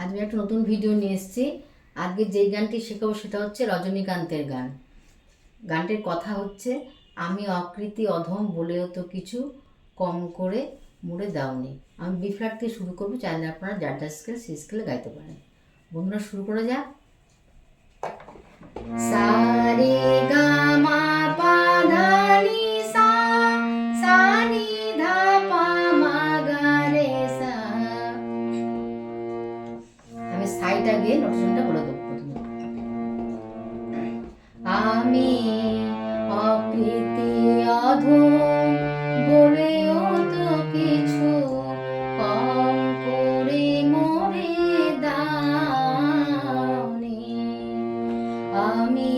আজ আমি একটা নতুন ভিডিও নিয়ে এসেছি। আজকে যেই গানটি শেখাবো সেটা হচ্ছে রজনীকান্তের গান। গানটির কথা হচ্ছে, আমি অকৃতি অধম বলেও তো কিছু কম করে মুড়ে দাওনি। আমি বি ফ্ল্যাট থেকে শুরু করবো, চাইলে আপনারা যার যার স্কেল সেই স্কেলে গাইতে পারেন। বন্ধুরা, শুরু করে যাক। সা রে গা মা পা ধা নি সা, সা নি ধা পা মা গা রে সা। আমি সাইটা গিয়ে নোটেশনটা বলে দেবো প্রথমে। আমি অকৃতি অধম বলেও তো কিছু কম করে মোরে দাওনি। আমি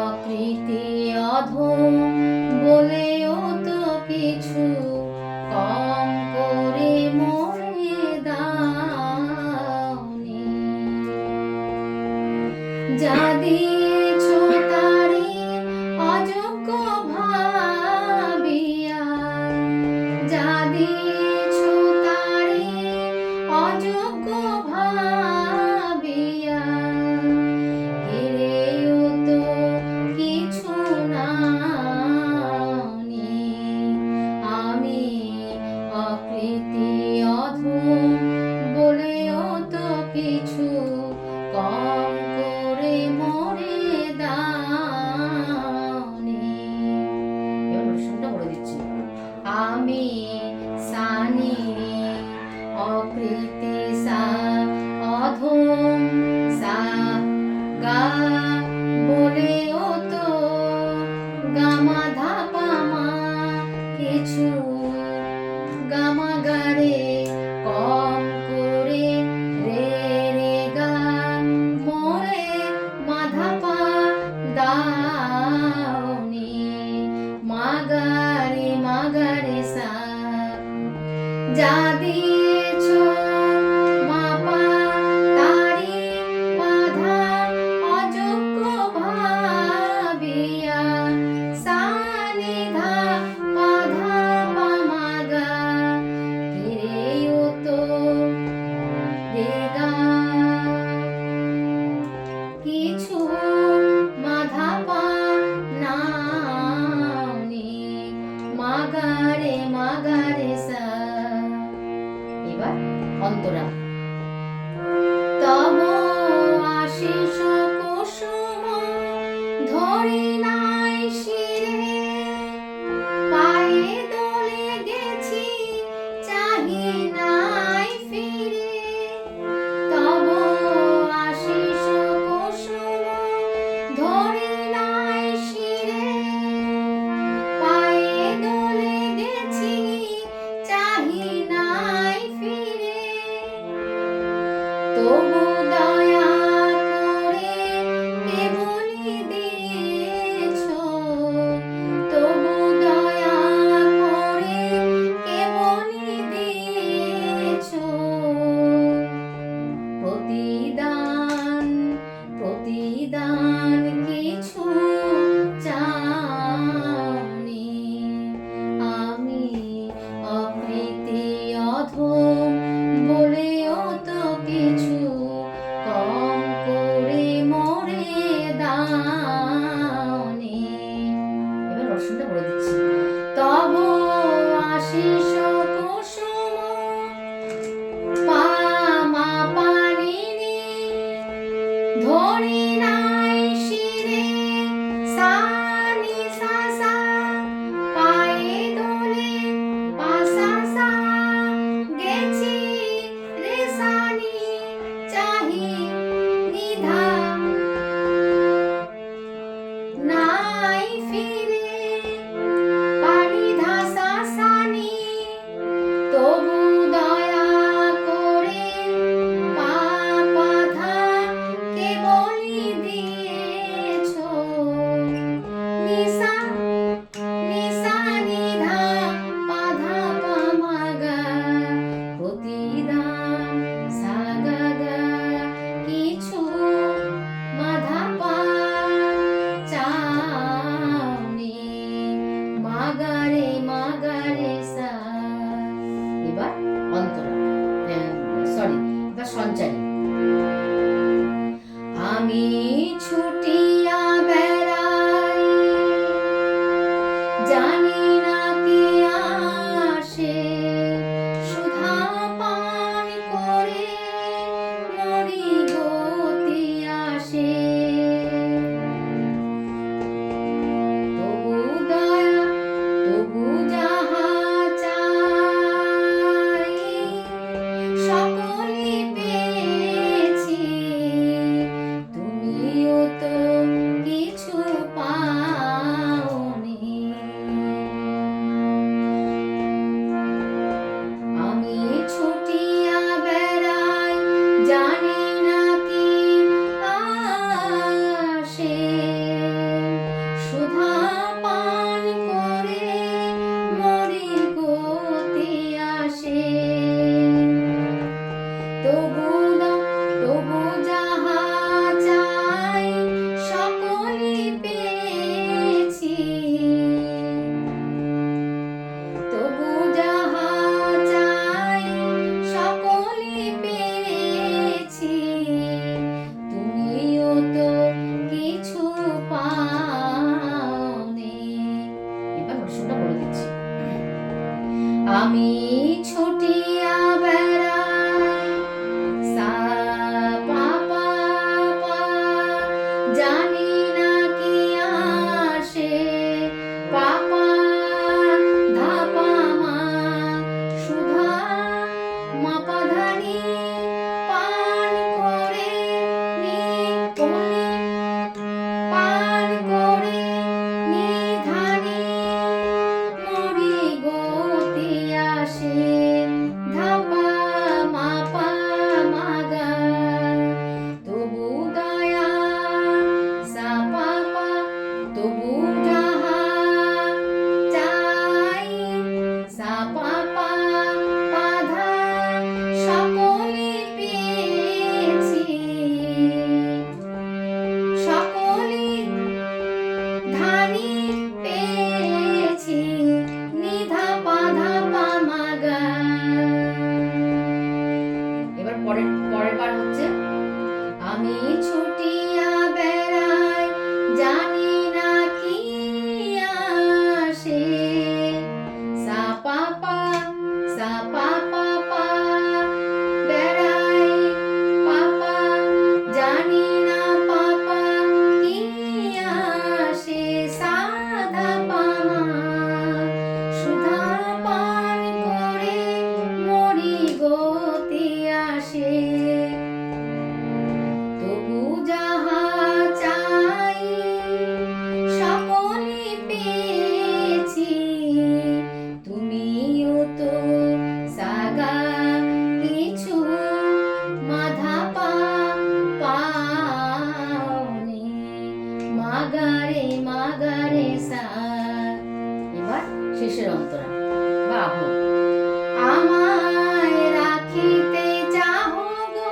অকৃতি অধম বলেও তো কিছু কম করে মোরে দাওনি। যা দিয়েছো তারে অযোগ্য ভাবিয়া, যা দিয়েছো তারে অযোগ্য ভাবিয়া, হেরেও তো কিছু নাওনি। আমি অকৃতি অধম বলেও তো কিছু কম করে মোরে দাওনি। এবার নোটেশনটা বলে দিচ্ছি। আমি সানি অকৃতি সা, অধম সা, গা বলেও তো গামা ধা পা মা কিছু, গামা গা রে কম করে, রে রে গা মোরে মাধা পা দাওনি। মা গা রে সা। যা দিয়েছো মা পা তারি বাধা অযোগ্য ভাবিয়া, সা নি ধা পা ধা পা মা গা, হেরেও তো রে গা কিছু মাধা পা নাওনি। মা গা রে সা। এবার অন্তরা। তব আশিস কুসুম ধরি নাই শিরে, পায়ে দোলে গেছি চাহি নাই ফিরে। তব আশিস কুসুম ধরি নাই শিরে, পায়ে দোলে গেছি চাহি নাই ফিরে। তবু দয়া করে কেবলি দিয়েছো, তবু দয়া করে কেবলি দিয়েছো। প্রতিদান প্রতিদান কিছু চাওনি। আমি অকৃতি অধম বলেও তো কিছু সঞ্চারী। আমি ছুটিয়া বেড়াই, জানি না কি আসে, সুধা পান করে মরি গতি আসে। তবু দয়া, তবু যাহা চাই, সকলই পেয়েছি, তুমিও তো কিছু পাওনি। আমি ছুটিয়া বেড়াই, জানি না কি আসে, সুধা পান করে মরি গতি আসে। তবু যাহা চাই, সকলই পেয়েছি, তবু যাহা চাই, সকলই পেয়েছি, তুমিও তো কিছু পাওনি। এবার প্রশ্নটা বলে দিচ্ছি। আমি ছুটিয়া বেড়াই, সা পা পা পা, জানি না কি আসে, পা পা ধা পা মা, সুধা মা পা ধা নি, পান করে নি কোনি, পান করে নি ধা নি, মরি গতি আসে, ধা পা মা পা মা গা। তবু দয়া, সা পা পা, তবু যাহা চাই, সা পা পা পা ধা, সকলই পেয়েছি, সকলই ধানি পেয়েছি, নিধা পা ধা পা মা গা। এবার পরের বার হচ্ছে, আমি ছুটিয়া বেড়াই, জানি না কি আসে, সা পা পা, সা পা পা পা, বেড়াই পা পা, জানি না পা পা কি আসে, সা ধা পা মা, সুধা পান করে মরি গতি আসে। তবু যাহা চাই, সকলই পেয়েছি, তুমিও তো সাগা কিছু মাধা পা পাওনি, মাগারে সা। এবার শেষের অন্তরা বা আহ। আমায় রাখিতে চাহ গো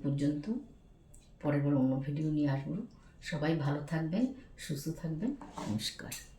পর্যন্ত। পরের বার অন্য ভিডিও নিয়ে আসবো। সবাই ভালো থাকবেন, সুস্থ থাকবেন। নমস্কার।